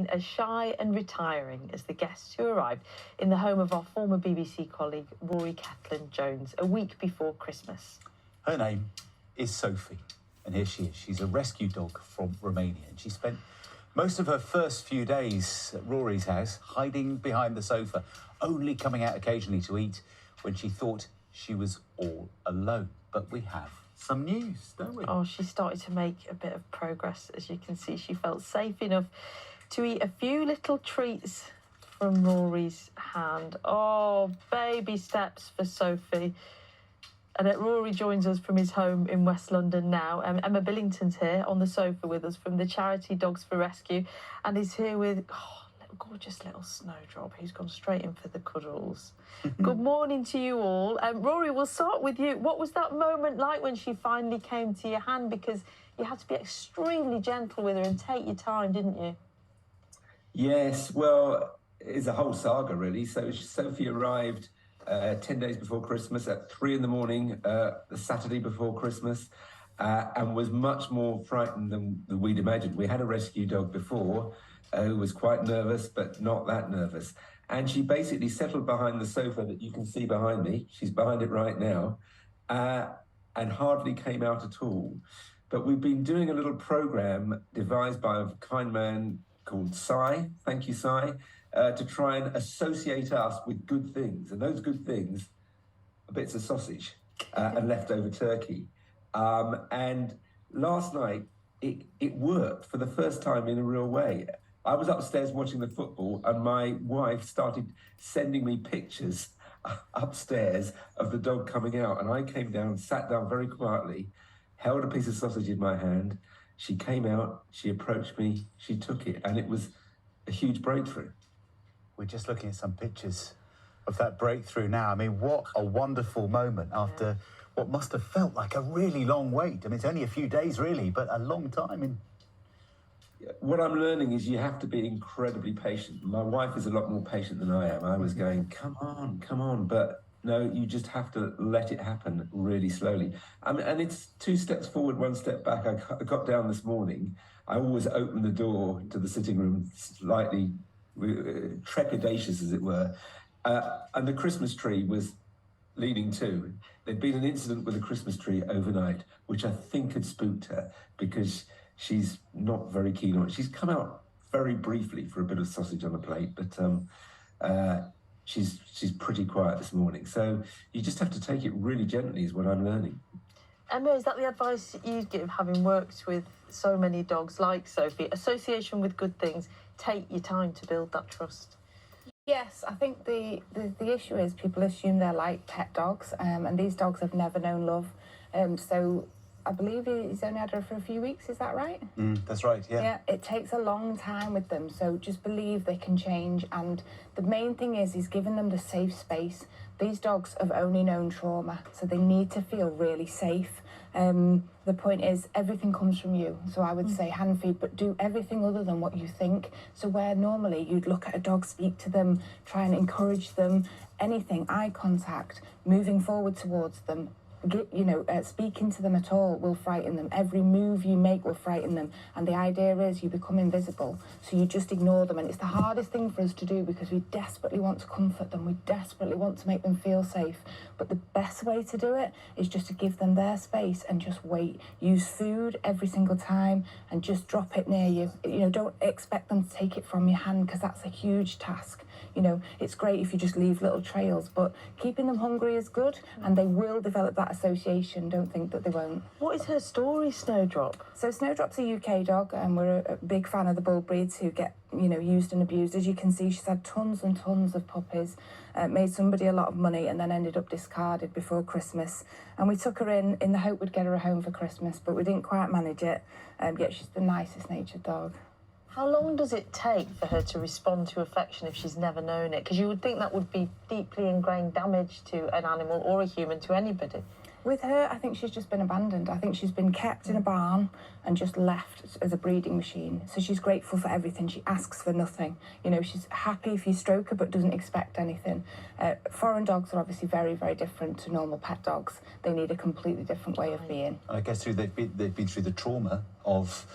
as shy and retiring as the guests who arrived in the home of our former BBC colleague, Rory Cellan-Jones, a week before Christmas. Her name is Sophie, and here she is. She's a rescue dog from Romania, and she spent most of her first few days at Rory's house hiding behind the sofa, only coming out occasionally to eat when she thought she was all alone. But we have some news, don't we? Oh, she started to make a bit of progress. As you can see, she felt safe enough to eat a few little treats from Rory's hand. Oh, baby steps for Sophie. And Rory joins us from his home in West London now. Emma Billington's here on the sofa with us from the charity Dogs for Rescue, and he's here with gorgeous little Snowdrop, who's gone straight in for the cuddles. Good morning to you all. Rory, we'll start with you. What was that moment like when she finally came to your hand? Because you had to be extremely gentle with her and take your time, didn't you? Yes, well, it's a whole saga, really. So Sophie arrived 10 days before Christmas at 3 in the morning, the Saturday before Christmas, and was much more frightened than we'd imagined. We had a rescue dog before who was quite nervous, but not that nervous. And she basically settled behind the sofa that you can see behind me. She's behind it right now, and hardly came out at all. But we've been doing a little program devised by a kind man called Sai, thank you, Sai, to try and associate us with good things. And those good things are bits of sausage and leftover turkey. And last night, it worked for the first time in a real way. I was upstairs watching the football, and my wife started sending me pictures upstairs of the dog coming out. And I came down, sat down very quietly, held a piece of sausage in my hand. She came out, she approached me, she took it, and it was a huge breakthrough. We're just looking at some pictures of that breakthrough now. I mean, what a wonderful moment after what must have felt like a really long wait. I mean, it's only a few days, really, but a long time. What I'm learning is you have to be incredibly patient. My wife is a lot more patient than I am. I was going, come on, but no, you just have to let it happen really slowly. And it's 2 steps forward, 1 step back. I got down this morning. I always open the door to the sitting room slightly trepidatious, as it were. And the Christmas tree was leaning too. There'd been an incident with the Christmas tree overnight, which I think had spooked her because she's not very keen on it. She's come out very briefly for a bit of sausage on a plate, but she's pretty quiet this morning. So you just have to take it really gently is what I'm learning. Emma, is that the advice you'd give, having worked with so many dogs like Sophie? Association with good things. Take your time to build that trust. Yes, I think the issue is people assume they're like pet dogs, and these dogs have never known love. So I believe he's only had her for a few weeks, is that right? That's right, yeah. Yeah, it takes a long time with them, so just believe they can change. And the main thing is he's giving them the safe space. These dogs have only known trauma, so they need to feel really safe. The point is, everything comes from you. So I would say hand feed, but do everything other than what you think. So where normally you'd look at a dog, speak to them, try and encourage them, anything, eye contact, moving forward towards them, speaking to them at all will frighten them. Every move you make will frighten them. And the idea is you become invisible, so you just ignore them. And it's the hardest thing for us to do because we desperately want to comfort them. We desperately want to make them feel safe. But the best way to do it is just to give them their space and just wait. Use food every single time and just drop it near you. Don't expect them to take it from your hand because that's a huge task. It's great if you just leave little trails, but keeping them hungry is good, and they will develop that association. Don't think that they won't. What is her story, Snowdrop? So Snowdrop's a UK dog, and we're a big fan of the bull breeds who get, used and abused. As you can see, she's had tons and tons of puppies, made somebody a lot of money, and then ended up discarded before Christmas. And we took her in the hope we'd get her a home for Christmas, but we didn't quite manage it. Yet she's the nicest natured dog. How long does it take for her to respond to affection if she's never known it? Because you would think that would be deeply ingrained damage to an animal or a human, to anybody. With her, I think she's just been abandoned. I think she's been kept in a barn and just left as a breeding machine. So she's grateful for everything. She asks for nothing. She's happy if you stroke her, but doesn't expect anything. Foreign dogs are obviously very, very different to normal pet dogs. They need a completely different way of being. I guess they've been through the trauma of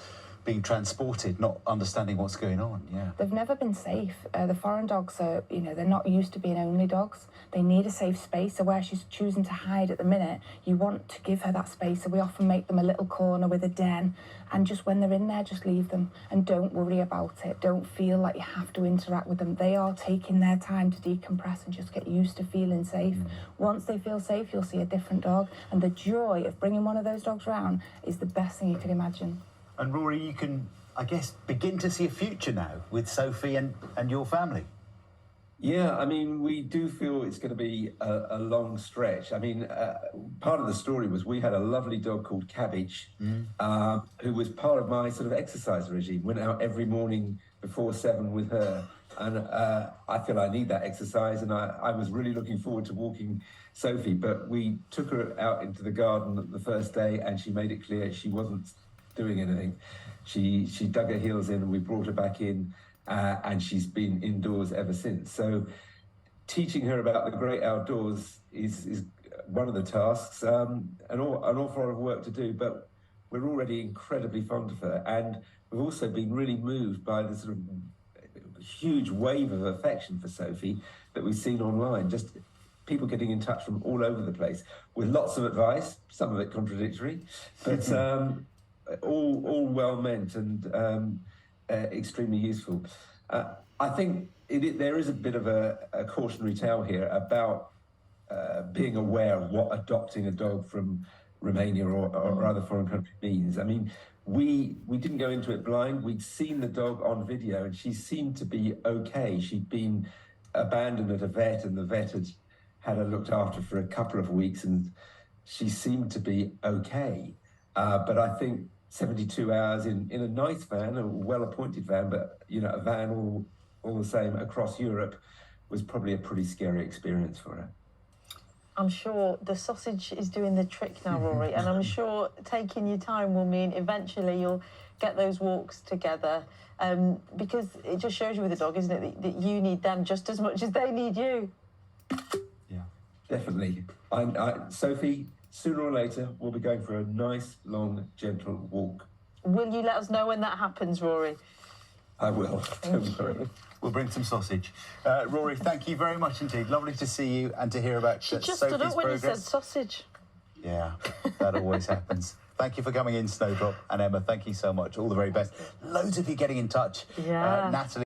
being transported, not understanding what's going on. Yeah. They've never been safe. The foreign dogs are, they're not used to being only dogs. They need a safe space. So where she's choosing to hide at the minute, you want to give her that space. So we often make them a little corner with a den. And just when they're in there, just leave them and don't worry about it. Don't feel like you have to interact with them. They are taking their time to decompress and just get used to feeling safe. Once they feel safe, you'll see a different dog. And the joy of bringing one of those dogs around is the best thing you could imagine. And Rory, you can, I guess, begin to see a future now with Sophie and your family. Yeah, I mean, we do feel it's going to be a long stretch. I mean, part of the story was we had a lovely dog called Cabbage, who was part of my sort of exercise regime. Went out every morning before 7 with her. And I feel I need that exercise. And I was really looking forward to walking Sophie. But we took her out into the garden the first day and she made it clear she wasn't doing anything. She dug her heels in and we brought her back in. And she's been indoors ever since. So teaching her about the great outdoors is one of the tasks, an awful lot of work to do, but we're already incredibly fond of her. And we've also been really moved by the sort of huge wave of affection for Sophie that we've seen online. Just people getting in touch from all over the place with lots of advice, some of it contradictory, but all well meant and extremely useful. I think there is a bit of a cautionary tale here about being aware of what adopting a dog from Romania or other foreign country means. I mean, we didn't go into it blind. We'd seen the dog on video and she seemed to be okay. She'd been abandoned at a vet and the vet had her looked after for a couple of weeks and she seemed to be okay. But I think 72 hours in a nice van, a well-appointed van, but a van all the same across Europe was probably a pretty scary experience for her. I'm sure the sausage is doing the trick now, Rory, and I'm sure taking your time will mean eventually you'll get those walks together, because it just shows you with a dog, isn't it, that you need them just as much as they need you. Yeah, definitely. Sophie, sooner or later, we'll be going for a nice, long, gentle walk. Will you let us know when that happens, Rory? I will. Don't worry. We'll bring some sausage. Rory, thank you very much indeed. Lovely to see you and to hear about She just Sophie's stood up when progress. you said sausage. Yeah, that always happens. Thank you for coming in, Snowdrop. And Emma, thank you so much. All the very best. Loads of you getting in touch. Yeah. Natalie.